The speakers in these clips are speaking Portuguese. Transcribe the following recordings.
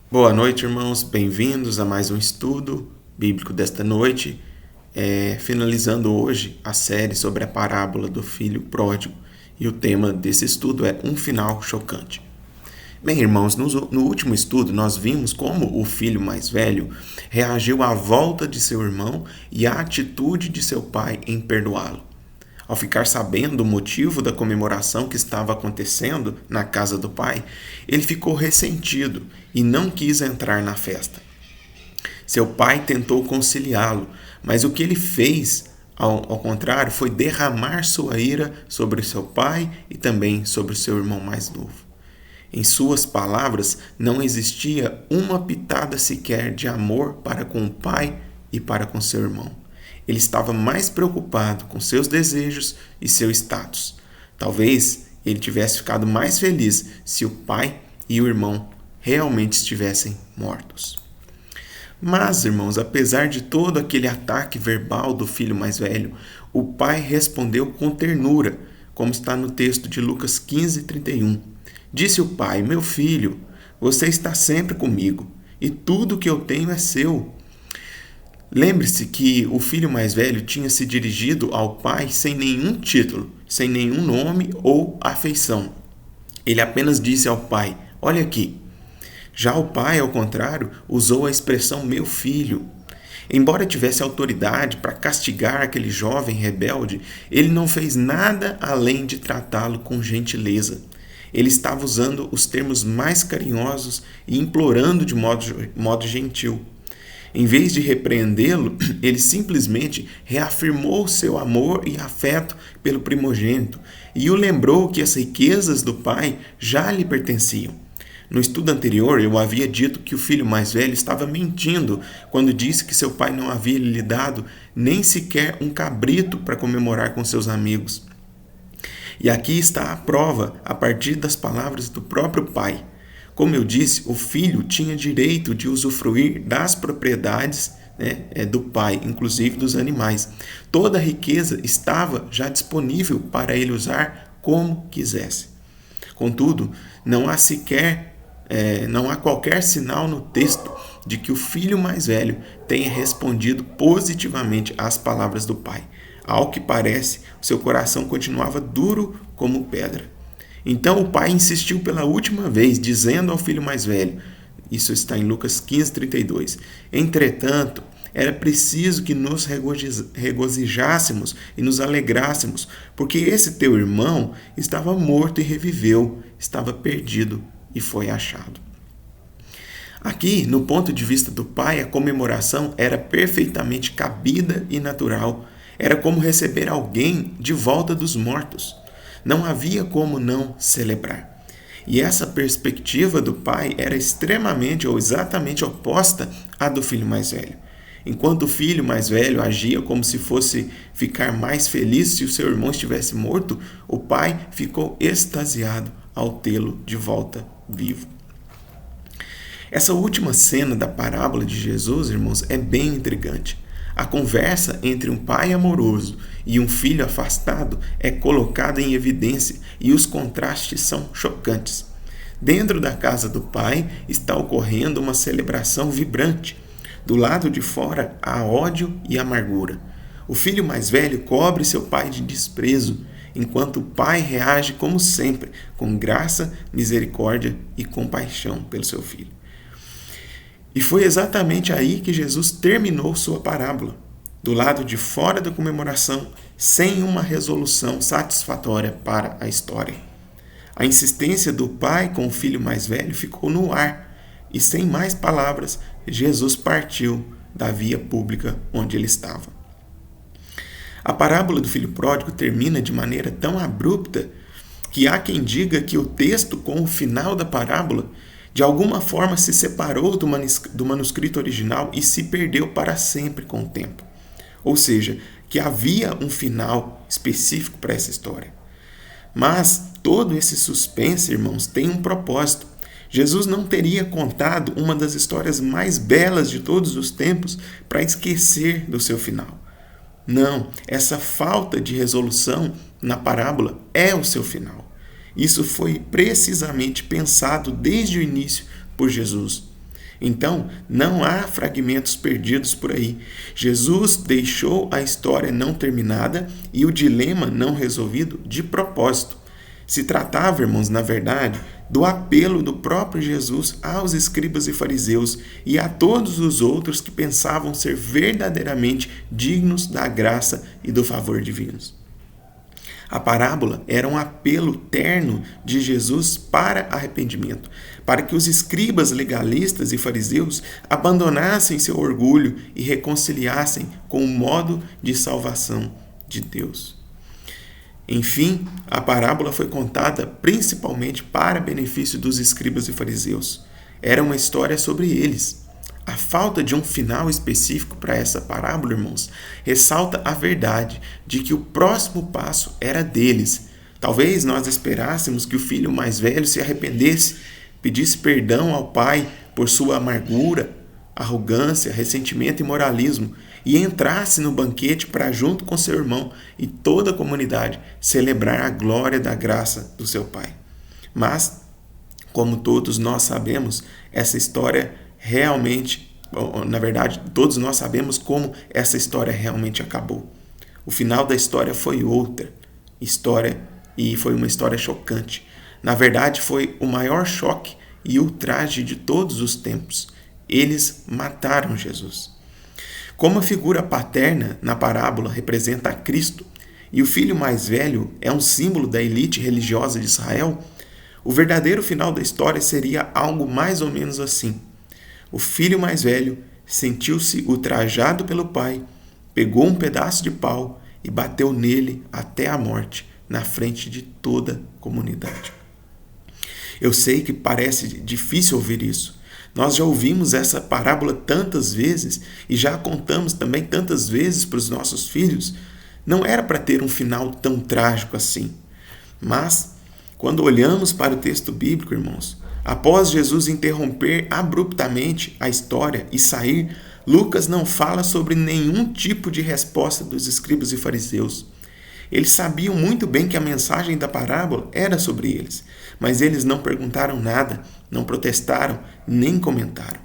Boa noite, irmãos. Bem-vindos a mais um estudo bíblico desta noite. Finalizando hoje a série sobre a parábola do filho pródigo. E o tema desse estudo é um final chocante. Bem, irmãos, no último estudo nós vimos como o filho mais velho reagiu à volta de seu irmão e à atitude de seu pai em perdoá-lo. Ao ficar sabendo o motivo da comemoração que estava acontecendo na casa do pai, ele ficou ressentido e não quis entrar na festa. Seu pai tentou conciliá-lo, mas o que ele fez, ao contrário, foi derramar sua ira sobre seu pai e também sobre seu irmão mais novo. Em suas palavras, não existia uma pitada sequer de amor para com o pai e para com seu irmão. Ele estava mais preocupado com seus desejos e seu status. Talvez ele tivesse ficado mais feliz se o pai e o irmão realmente estivessem mortos. Mas, irmãos, apesar de todo aquele ataque verbal do filho mais velho, o pai respondeu com ternura, como está no texto de Lucas 15:31. Disse o pai: Meu filho, você está sempre comigo, e tudo que eu tenho é seu. Lembre-se que o filho mais velho tinha se dirigido ao pai sem nenhum título, sem nenhum nome ou afeição. Ele apenas disse ao pai: Olha aqui. Já o pai, ao contrário, usou a expressão meu filho. Embora tivesse autoridade para castigar aquele jovem rebelde, ele não fez nada além de tratá-lo com gentileza. Ele estava usando os termos mais carinhosos e implorando de modo gentil. Em vez de repreendê-lo, ele simplesmente reafirmou seu amor e afeto pelo primogênito e o lembrou que as riquezas do pai já lhe pertenciam. No estudo anterior, eu havia dito que o filho mais velho estava mentindo quando disse que seu pai não havia lhe dado nem sequer um cabrito para comemorar com seus amigos. E aqui está a prova a partir das palavras do próprio pai. Como eu disse, o filho tinha direito de usufruir das propriedades do pai, inclusive dos animais. Toda a riqueza estava já disponível para ele usar como quisesse. Contudo, não há qualquer sinal no texto de que o filho mais velho tenha respondido positivamente às palavras do pai. Ao que parece, seu coração continuava duro como pedra. Então o pai insistiu pela última vez, dizendo ao filho mais velho, isso está em Lucas 15:32, entretanto, era preciso que nos regozijássemos e nos alegrássemos, porque esse teu irmão estava morto e reviveu, estava perdido e foi achado. Aqui, no ponto de vista do pai, a comemoração era perfeitamente cabida e natural. Era como receber alguém de volta dos mortos. Não havia como não celebrar. E essa perspectiva do pai era extremamente ou exatamente oposta à do filho mais velho. Enquanto o filho mais velho agia como se fosse ficar mais feliz se o seu irmão estivesse morto, o pai ficou extasiado ao tê-lo de volta vivo. Essa última cena da parábola de Jesus, irmãos, é bem intrigante. A conversa entre um pai amoroso e um filho afastado é colocada em evidência e os contrastes são chocantes. Dentro da casa do pai está ocorrendo uma celebração vibrante. Do lado de fora há ódio e amargura. O filho mais velho cobre seu pai de desprezo, enquanto o pai reage como sempre, com graça, misericórdia e compaixão pelo seu filho. E foi exatamente aí que Jesus terminou sua parábola, do lado de fora da comemoração, sem uma resolução satisfatória para a história. A insistência do pai com o filho mais velho ficou no ar, e sem mais palavras, Jesus partiu da via pública onde ele estava. A parábola do filho pródigo termina de maneira tão abrupta que há quem diga que o texto com o final da parábola de alguma forma se separou do manuscrito original e se perdeu para sempre com o tempo. Ou seja, que havia um final específico para essa história. Mas todo esse suspense, irmãos, tem um propósito. Jesus não teria contado uma das histórias mais belas de todos os tempos para esquecer do seu final. Não, essa falta de resolução na parábola é o seu final. Isso foi precisamente pensado desde o início por Jesus. Então, não há fragmentos perdidos por aí. Jesus deixou a história não terminada e o dilema não resolvido de propósito. Se tratava, irmãos, na verdade, do apelo do próprio Jesus aos escribas e fariseus e a todos os outros que pensavam ser verdadeiramente dignos da graça e do favor divinos. A parábola era um apelo terno de Jesus para arrependimento, para que os escribas legalistas e fariseus abandonassem seu orgulho e reconciliassem com o modo de salvação de Deus. Enfim, a parábola foi contada principalmente para benefício dos escribas e fariseus. Era uma história sobre eles. A falta de um final específico para essa parábola, irmãos, ressalta a verdade de que o próximo passo era deles. Talvez nós esperássemos que o filho mais velho se arrependesse, pedisse perdão ao pai por sua amargura, arrogância, ressentimento e moralismo e entrasse no banquete para, junto com seu irmão e toda a comunidade, celebrar a glória da graça do seu pai. Mas, como todos nós sabemos, essa história realmente, na verdade, todos nós sabemos como essa história realmente acabou. O final da história foi outra história e foi uma história chocante. Na verdade, foi o maior choque e ultraje de todos os tempos. Eles mataram Jesus. Como a figura paterna na parábola representa a Cristo e o filho mais velho é um símbolo da elite religiosa de Israel, o verdadeiro final da história seria algo mais ou menos assim. O filho mais velho sentiu-se ultrajado pelo pai, pegou um pedaço de pau e bateu nele até a morte, na frente de toda a comunidade. Eu sei que parece difícil ouvir isso. Nós já ouvimos essa parábola tantas vezes e já a contamos também tantas vezes para os nossos filhos. Não era para ter um final tão trágico assim. Mas, quando olhamos para o texto bíblico, irmãos, após Jesus interromper abruptamente a história e sair, Lucas não fala sobre nenhum tipo de resposta dos escribas e fariseus. Eles sabiam muito bem que a mensagem da parábola era sobre eles, mas eles não perguntaram nada, não protestaram, nem comentaram.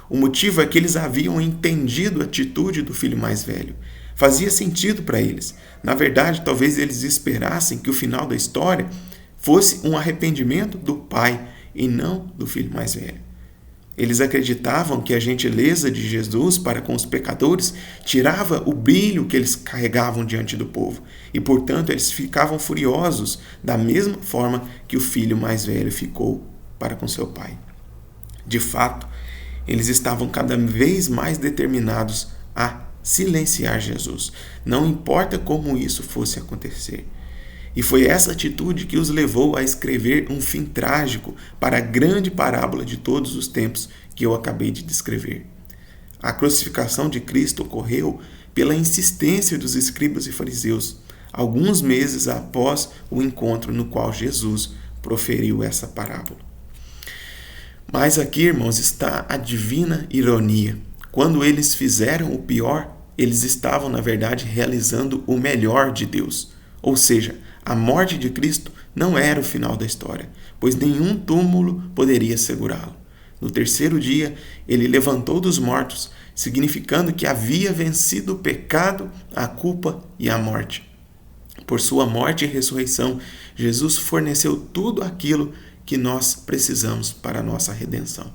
O motivo é que eles haviam entendido a atitude do filho mais velho. Fazia sentido para eles. Na verdade, talvez eles esperassem que o final da história fosse um arrependimento do pai e não do filho mais velho. Eles acreditavam que a gentileza de Jesus para com os pecadores tirava o brilho que eles carregavam diante do povo e, portanto, eles ficavam furiosos da mesma forma que o filho mais velho ficou para com seu pai. De fato, eles estavam cada vez mais determinados a silenciar Jesus, não importa como isso fosse acontecer. E foi essa atitude que os levou a escrever um fim trágico para a grande parábola de todos os tempos que eu acabei de descrever. A crucificação de Cristo ocorreu pela insistência dos escribas e fariseus, alguns meses após o encontro no qual Jesus proferiu essa parábola. Mas aqui, irmãos, está a divina ironia. Quando eles fizeram o pior, eles estavam, na verdade, realizando o melhor de Deus. Ou seja, a morte de Cristo não era o final da história, pois nenhum túmulo poderia segurá-lo. No terceiro dia, ele levantou dos mortos, significando que havia vencido o pecado, a culpa e a morte. Por sua morte e ressurreição, Jesus forneceu tudo aquilo que nós precisamos para a nossa redenção.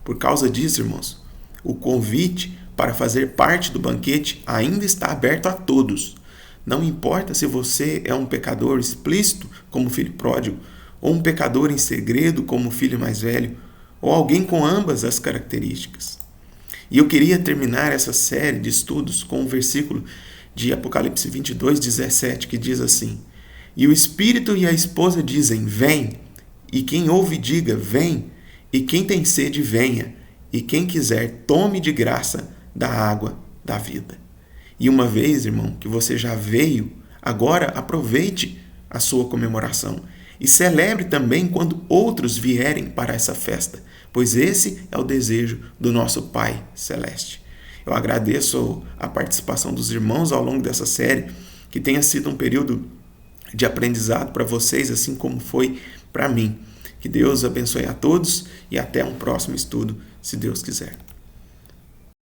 Por causa disso, irmãos, o convite para fazer parte do banquete ainda está aberto a todos. Não importa se você é um pecador explícito, como o filho pródigo, ou um pecador em segredo, como o filho mais velho, ou alguém com ambas as características. E eu queria terminar essa série de estudos com um versículo de Apocalipse 22:17, que diz assim: E o Espírito e a esposa dizem, vem, e quem ouve diga, vem, e quem tem sede, venha, e quem quiser, tome de graça da água da vida. E uma vez, irmão, que você já veio, agora aproveite a sua comemoração e celebre também quando outros vierem para essa festa, pois esse é o desejo do nosso Pai Celeste. Eu agradeço a participação dos irmãos ao longo dessa série, que tenha sido um período de aprendizado para vocês, assim como foi para mim. Que Deus abençoe a todos e até um próximo estudo, se Deus quiser.